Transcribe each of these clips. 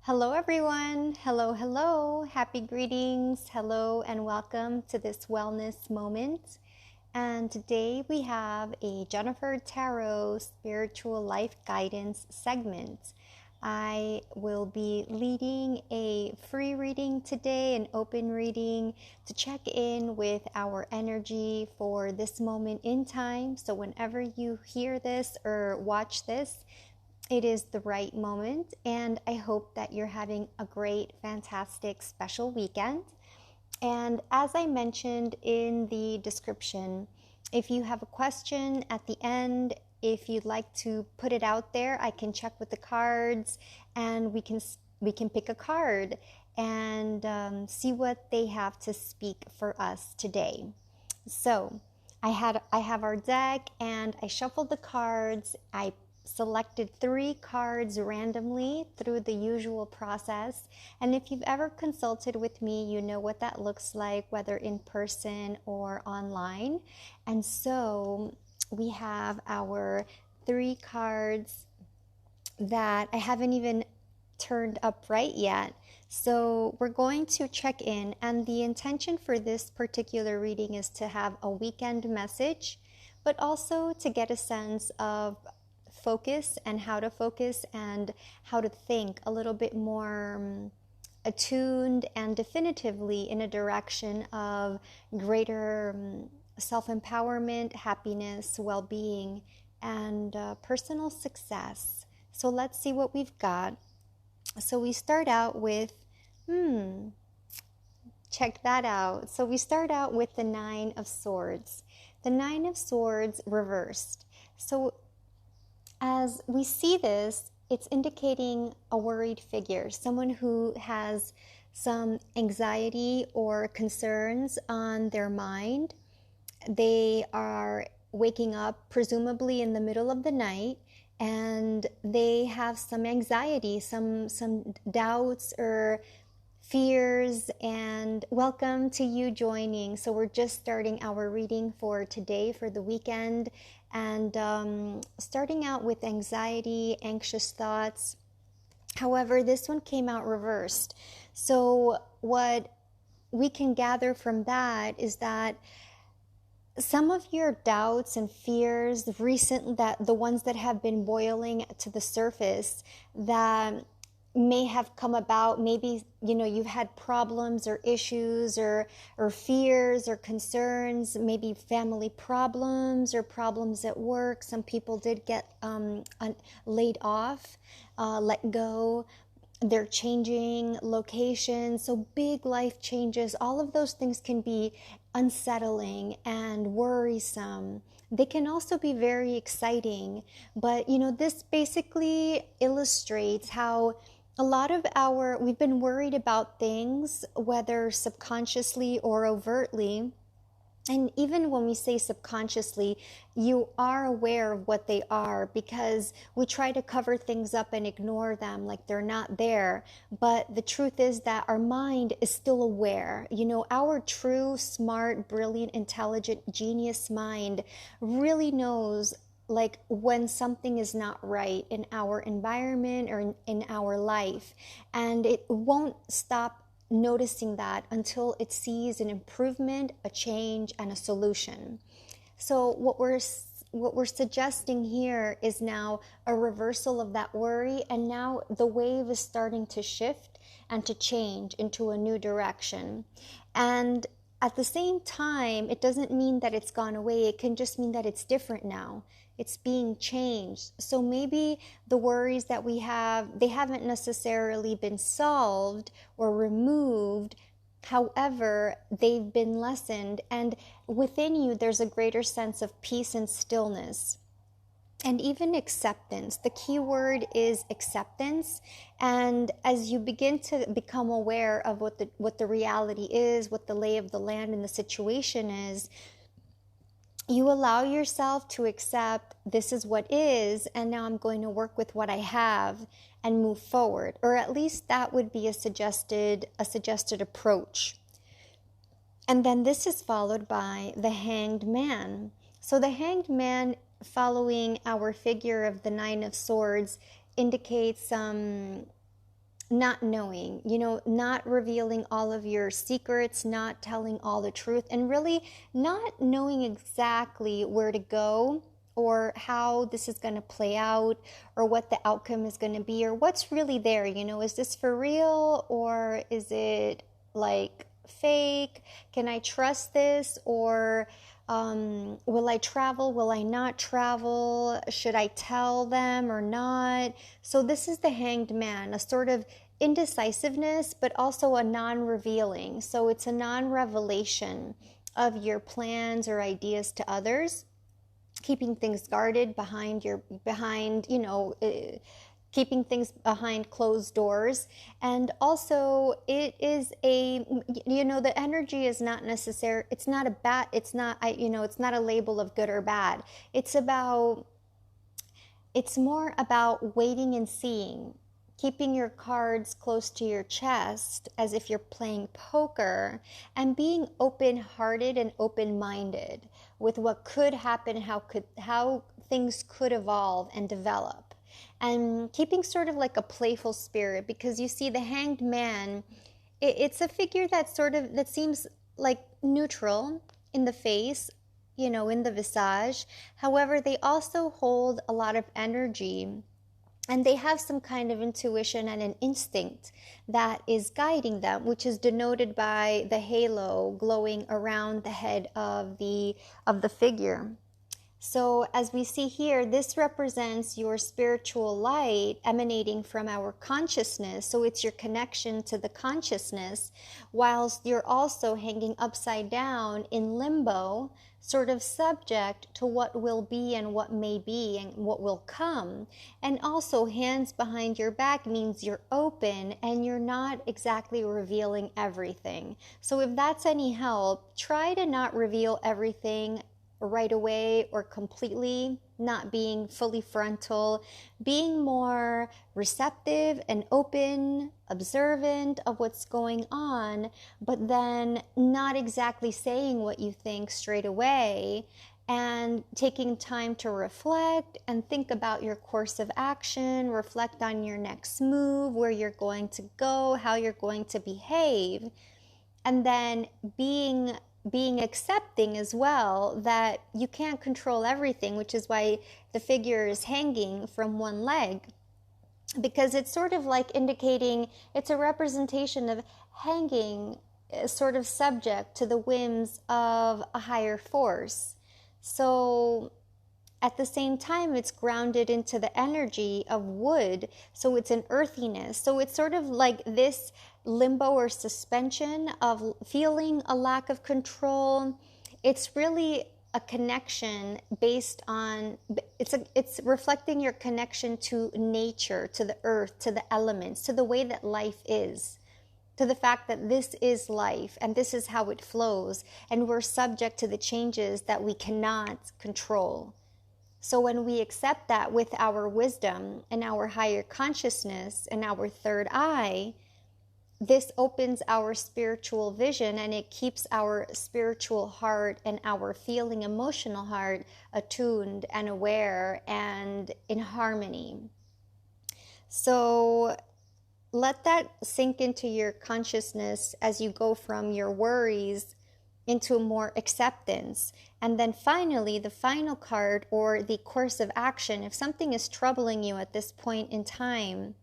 Hello, everyone. Hello, hello. Happy greetings. Hello, and welcome to this wellness moment. And today we have a Jennifer Tarot spiritual life guidance segment. I will be leading a free reading today, an open reading to check in with our energy for this moment in time. So, whenever you hear this or watch this, it is the right moment, and I hope that you're having a great, fantastic, special weekend. And as I mentioned in the description, if you have a question at the end, if you'd like to put it out there, I can check with the cards, and we can pick a card and see what they have to speak for us today. So I have our deck, and I shuffled the cards. I selected 3 cards randomly through the usual process. And if you've ever consulted with me, you know what that looks like, whether in person or online. And so we have our 3 cards that I haven't even turned upright yet. So we're going to check in, and the intention for this particular reading is to have a weekend message, but also to get a sense of focus and how to focus and how to think a little bit more attuned and definitively in a direction of greater self-empowerment, happiness, well-being, and personal success. So let's see what we've got. So we start out with, check that out. So we start out with the 9 of Swords. The 9 of Swords reversed. So as we see this, it's indicating a worried figure, someone who has some anxiety or concerns on their mind. They are waking up presumably in the middle of the night, and they have some anxiety, some doubts or fears. And welcome to you joining. So we're just starting our reading for today, for the weekend, and starting out with anxiety, anxious thoughts. However, this one came out reversed. So what we can gather from that is that some of your doubts and fears, that the ones that have been boiling to the surface, that may have come about, maybe you've had problems or issues or fears or concerns, maybe family problems or problems at work. Some people did get laid off, let go. They're changing locations, so big life changes. All of those things can be unsettling and worrisome. They can also be very exciting, but this basically illustrates how a lot of we've been worried about things, whether subconsciously or overtly. And even when we say subconsciously, you are aware of what they are, because we try to cover things up and ignore them like they're not there. But the truth is that our mind is still aware. Our true, smart, brilliant, intelligent, genius mind really knows like when something is not right in our environment or in our life. And it won't stop noticing that until it sees an improvement, a change, and a solution. So what we're suggesting here is now a reversal of that worry, and now the wave is starting to shift and to change into a new direction. And at the same time, it doesn't mean that it's gone away. It can just mean that it's different now. It's being changed. So maybe the worries that we have, they haven't necessarily been solved or removed. However, they've been lessened. And within you, there's a greater sense of peace and stillness. And even acceptance. The key word is acceptance. And as you begin to become aware of what the reality is, what the lay of the land and the situation is, you allow yourself to accept, this is what is, and now I'm going to work with what I have and move forward. Or at least that would be a suggested approach. And then this is followed by the Hanged Man. So the Hanged Man, following our figure of the 9 of Swords, indicates not knowing, you know, not revealing all of your secrets, not telling all the truth, and really not knowing exactly where to go or how this is going to play out or what the outcome is going to be or what's really there. You know, is this for real or is it like fake? Can I trust this? Or will I travel? Will I not travel? Should I tell them or not? So this is the Hanged Man, a sort of indecisiveness, but also a non-revealing. So it's a non-revelation of your plans or ideas to others, keeping things guarded behind, you know, keeping things behind closed doors. And also it is a, you know, the energy is not necessary, it's not a bad, it's not, you know, it's not a label of good or bad. It's more about waiting and seeing, keeping your cards close to your chest as if you're playing poker, and being open-hearted and open-minded with what could happen, how things could evolve and develop, and keeping sort of like a playful spirit, because you see the Hanged Man, it's a figure that seems like neutral in the face, you know, in the visage. However, they also hold a lot of energy, and they have some kind of intuition and an instinct that is guiding them, which is denoted by the halo glowing around the head of the figure. So as we see here, this represents your spiritual light emanating from our consciousness. So it's your connection to the consciousness, whilst you're also hanging upside down in limbo, sort of subject to what will be and what may be and what will come. And also hands behind your back means you're open and you're not exactly revealing everything. So if that's any help, try to not reveal everything right away or completely, not being fully frontal, being more receptive and open, observant of what's going on, but then not exactly saying what you think straight away, and taking time to reflect and think about your course of action, reflect on your next move, where you're going to go, how you're going to behave, and then being accepting as well that you can't control everything, which is why the figure is hanging from one leg, because it's sort of like indicating it's a representation of hanging, sort of subject to the whims of a higher force. So at the same time, it's grounded into the energy of wood, so it's an earthiness. So it's sort of like this limbo or suspension of feeling a lack of control. It's really a connection based on, it's reflecting your connection to nature, to the earth, to the elements, to the way that life is, to the fact that this is life and this is how it flows, and we're subject to the changes that we cannot control. So when we accept that with our wisdom and our higher consciousness and our third eye, this opens our spiritual vision, and it keeps our spiritual heart and our feeling emotional heart attuned and aware and in harmony. So let that sink into your consciousness as you go from your worries into more acceptance. And then finally, the final card, or the course of action, if something is troubling you at this point in time,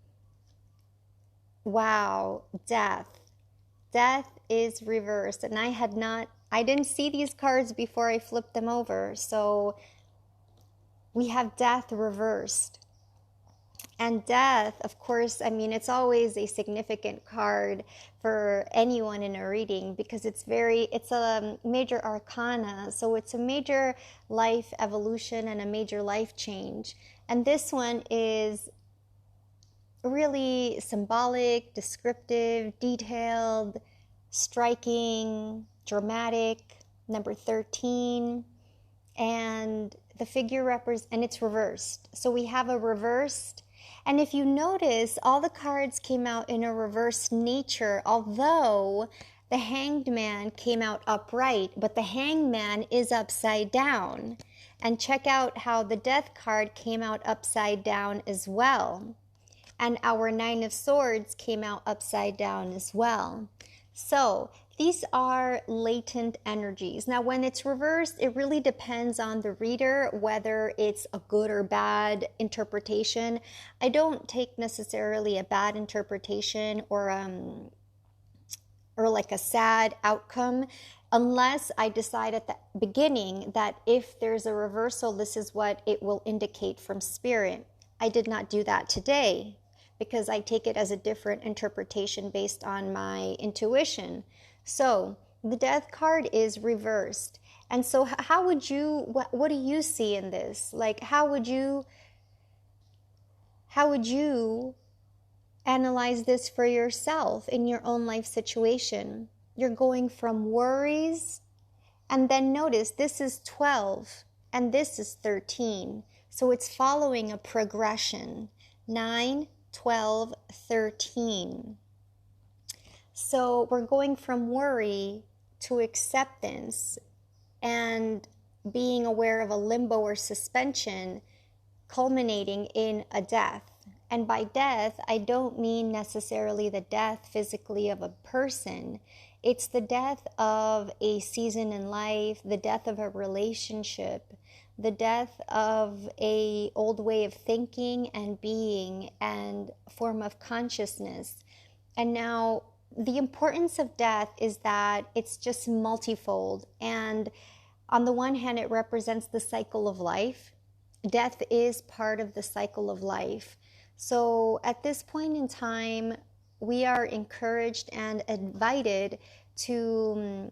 wow, death. Death is reversed. And I didn't see these cards before I flipped them over. So we have death reversed. And death, of course, I mean, it's always a significant card for anyone in a reading, because it's a major arcana. So it's a major life evolution and a major life change. And this one is really symbolic, descriptive, detailed, striking, dramatic, number 13. And the figure and it's reversed. So we have a reversed. And if you notice, all the cards came out in a reversed nature, although the Hanged Man came out upright, but the Hanged Man is upside down. And check out how the Death card came out upside down as well. And our Nine of Swords came out upside down as well. So these are latent energies. Now, when it's reversed, it really depends on the reader, whether it's a good or bad interpretation. I don't take necessarily a bad interpretation or like a sad outcome unless I decide at the beginning that if there's a reversal, this is what it will indicate from spirit. I did not do that today because I take it as a different interpretation based on my intuition. So the Death card is reversed. And so how would you, what do you see in this? Like, how would you analyze this for yourself in your own life situation? You're going from worries, and then notice this is 12 and this is 13. So it's following a progression. 9, 12, 13. So we're going from worry to acceptance and being aware of a limbo or suspension, culminating in a death. And by death, I don't mean necessarily the death physically of a person. It's the death of a season in life, the death of a relationship, the death of an old way of thinking and being and form of consciousness. And now the importance of death is that it's just multifold. And on the one hand, it represents the cycle of life. Death is part of the cycle of life. So at this point in time, we are encouraged and invited to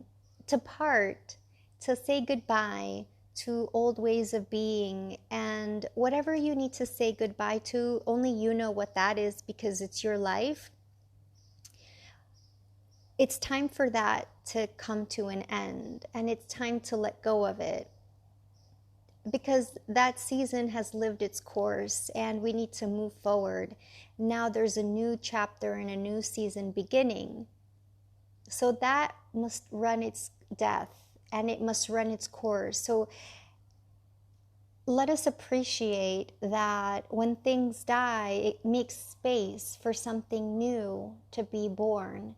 part, to say goodbye to old ways of being, and whatever you need to say goodbye to, only you know what that is because it's your life. It's time for that to come to an end, and it's time to let go of it because that season has lived its course and we need to move forward. Now there's a new chapter and a new season beginning. So that must run its death and it must run its course. So let us appreciate that when things die, it makes space for something new to be born.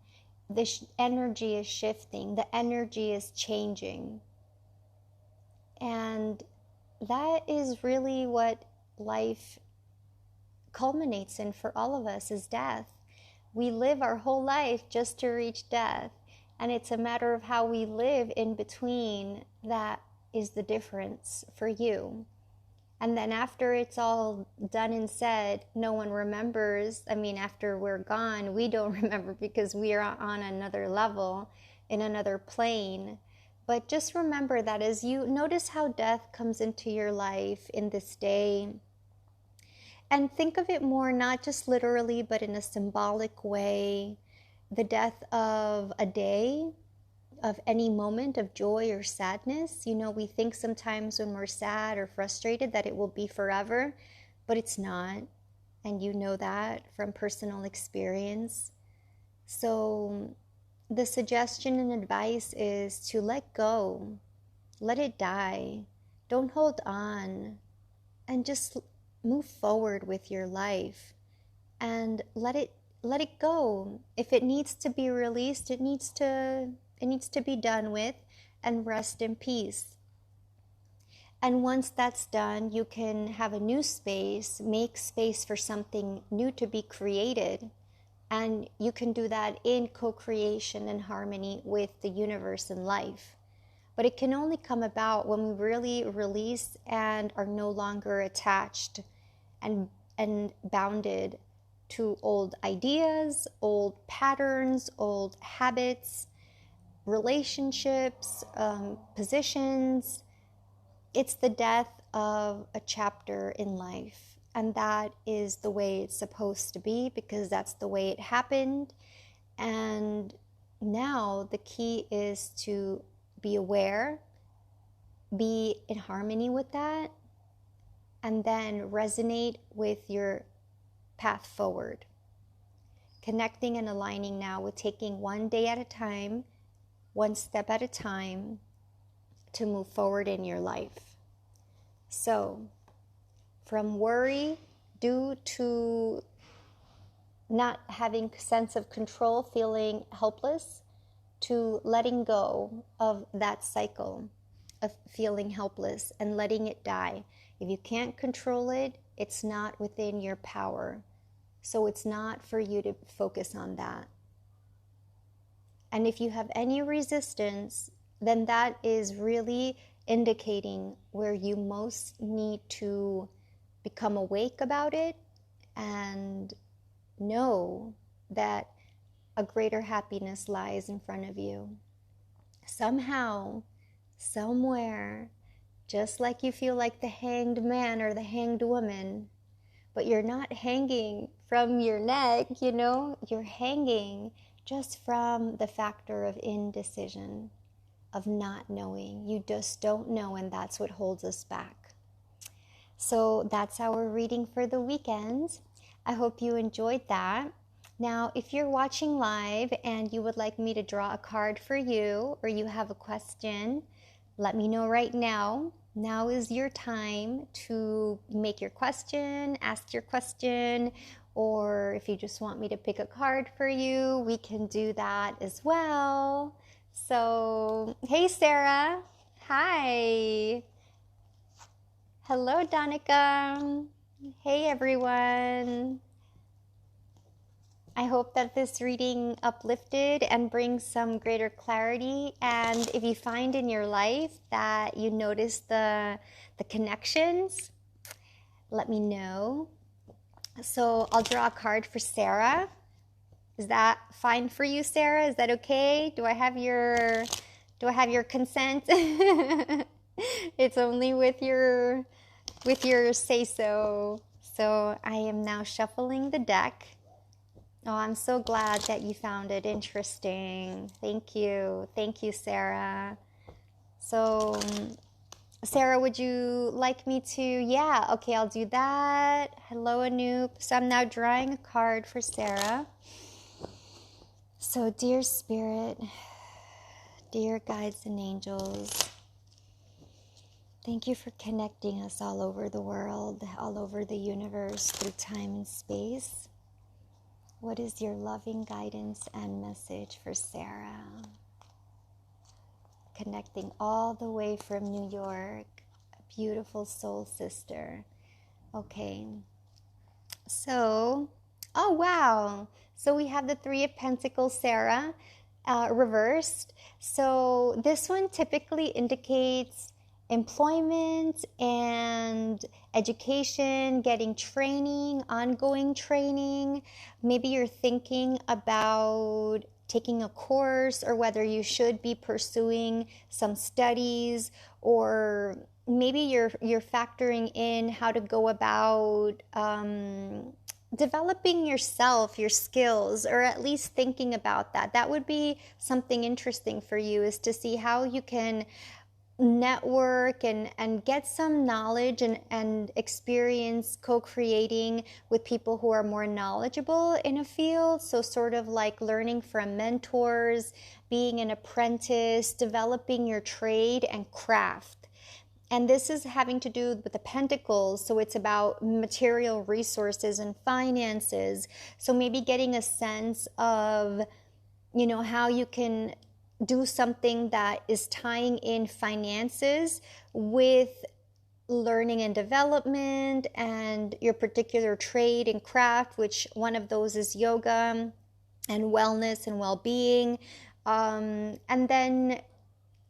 The energy is shifting, the energy is changing. And that is really what life culminates in for all of us, is death. We live our whole life just to reach death. And it's a matter of how we live in between that is the difference for you. And then after it's all done and said, no one remembers. I mean, after we're gone, we don't remember because we are on another level, in another plane. But just remember that as you notice how death comes into your life in this day, and think of it more not just literally, but in a symbolic way, the death of a day, of any moment of joy or sadness. You know, we think sometimes when we're sad or frustrated that it will be forever, but it's not. And you know that from personal experience. So the suggestion and advice is to let go, let it die, don't hold on, and just move forward with your life and let it go. If it needs to be released, it needs to be done with, and rest in peace. And once that's done, you can have a new space, make space for something new to be created. And you can do that in co-creation and harmony with the universe and life. But it can only come about when we really release and are no longer attached and bounded to old ideas, old patterns, old habits, relationships, positions. It's the death of a chapter in life. And that is the way it's supposed to be because that's the way it happened. And now the key is to be aware, be in harmony with that, and then resonate with your path forward. Connecting and aligning now with taking one day at a time, one step at a time to move forward in your life. So, from worry due to not having sense of control, feeling helpless, to letting go of that cycle of feeling helpless and letting it die. If you can't control it, it's not within your power. So it's not for you to focus on that. And if you have any resistance, then that is really indicating where you most need to become awake about it and know that a greater happiness lies in front of you. Somehow, somewhere, just like you feel like the hanged man or the hanged woman, but you're not hanging from your neck, you're hanging just from the factor of indecision, of not knowing. You just don't know, and that's what holds us back. So that's our reading for the weekend. I hope you enjoyed that. Now, if you're watching live and you would like me to draw a card for you, or you have a question, let me know right now. Now is your time to make your question, ask your question, or if you just want me to pick a card for you, we can do that as well. So, hey Sarah. Hi. Hello, Danica. Hey everyone. I hope that this reading uplifted and brings some greater clarity. And if you find in your life that you notice the connections, let me know. So I'll draw a card for Sarah. Is that fine for you, Sarah? Is that okay? Do I have your consent? It's only with your say-so. So I am now shuffling the deck. Oh, I'm so glad that you found it interesting. Thank you. Thank you, Sarah. So, Sarah, would you like me to? Yeah, okay, I'll do that. Hello, Anoop. So I'm now drawing a card for Sarah. So, dear Spirit, dear guides and angels, thank you for connecting us all over the world, all over the universe, through time and space. What is your loving guidance and message for Sarah? Connecting all the way from New York, a beautiful soul sister. Okay. So, oh wow. So we have the Three of Pentacles, Sarah, reversed. So this one typically indicates employment and education, getting training, ongoing training. Maybe you're thinking about taking a course, or whether you should be pursuing some studies, or maybe you're factoring in how to go about developing yourself, your skills, or at least thinking about that. That would be something interesting for you, is to see how you can network and get some knowledge and experience co-creating with people who are more knowledgeable in a field. So sort of like learning from mentors, being an apprentice, developing your trade and craft. And this is having to do with the Pentacles, so it's about material resources and finances. So maybe getting a sense of, how you can do something that is tying in finances with learning and development and your particular trade and craft, which one of those is yoga and wellness and well-being. And then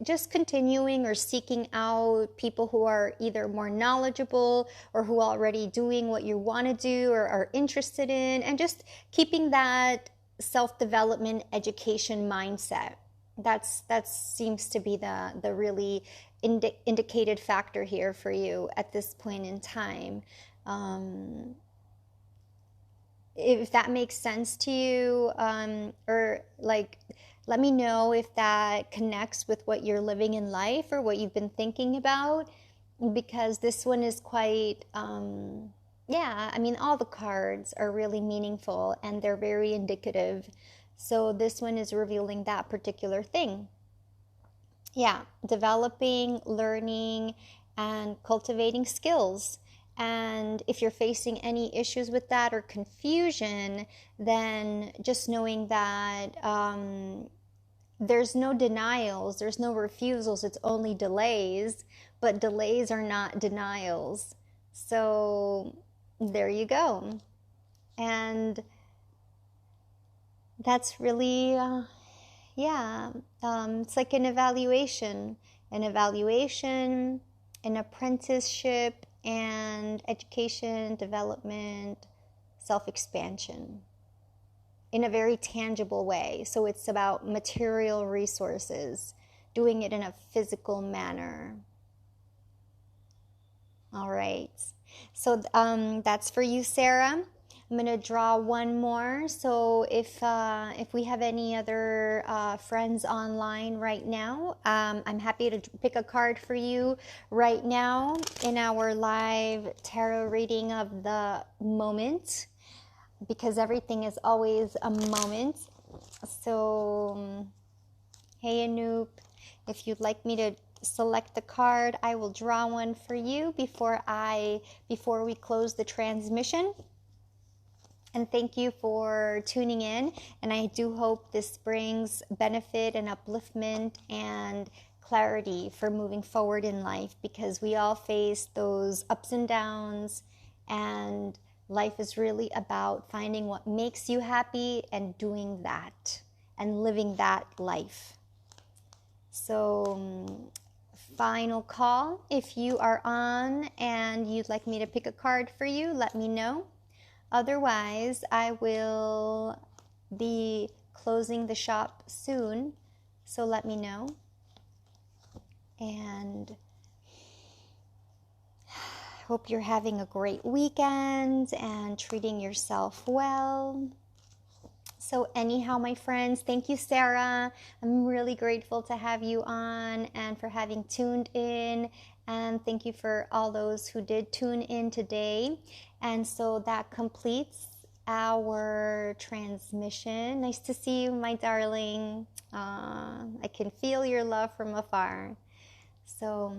just continuing or seeking out people who are either more knowledgeable or who are already doing what you want to do or are interested in, and just keeping that self-development education mindset. That seems to be the really indicated factor here for you at this point in time. If that makes sense to you, or like, let me know if that connects with what you're living in life or what you've been thinking about, because this one is quite, all the cards are really meaningful and they're very indicative. So this one is revealing that particular thing. Yeah, developing, learning, and cultivating skills. And if you're facing any issues with that or confusion, then just knowing that there's no denials, there's no refusals, it's only delays, but delays are not denials. So there you go. And that's really, it's like an evaluation, an apprenticeship, and education, development, self-expansion in a very tangible way. So it's about material resources, doing it in a physical manner. All right. So that's for you, Sarah. I'm going to draw one more. So if we have any other friends online right now, I'm happy to pick a card for you right now in our live tarot reading of the moment, because everything is always a moment. So, hey Anoop, if you'd like me to select the card, I will draw one for you before we close the transmission. And thank you for tuning in, and I do hope this brings benefit and upliftment and clarity for moving forward in life, because we all face those ups and downs, and life is really about finding what makes you happy and doing that and living that life. So final call, if you are on and you'd like me to pick a card for you, let me know. Otherwise, I will be closing the shop soon, so let me know. And hope you're having a great weekend and treating yourself well. So anyhow, my friends, thank you, Sarah. I'm really grateful to have you on and for having tuned in. And thank you for all those who did tune in today. And so that completes our transmission. Nice to see you, my darling. I can feel your love from afar. So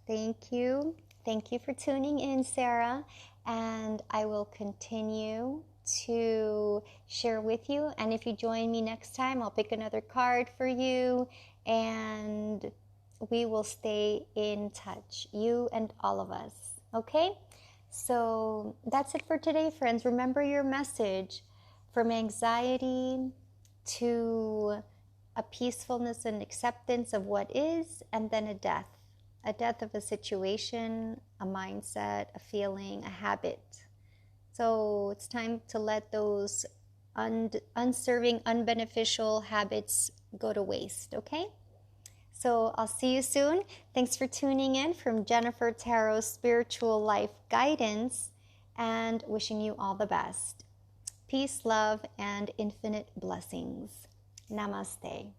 thank you. Thank you for tuning in, Sarah. And I will continue to share with you. And if you join me next time, I'll pick another card for you. And we will stay in touch, you and all of us. Okay? So that's it for today, friends. Remember your message: from anxiety to a peacefulness and acceptance of what is, and then a death of a situation, a mindset, a feeling, a habit. So it's time to let those unserving, unbeneficial habits go to waste, okay? So I'll see you soon. Thanks for tuning in from Jennifer Tarot's Spiritual Life Guidance, and wishing you all the best. Peace, love, and infinite blessings. Namaste.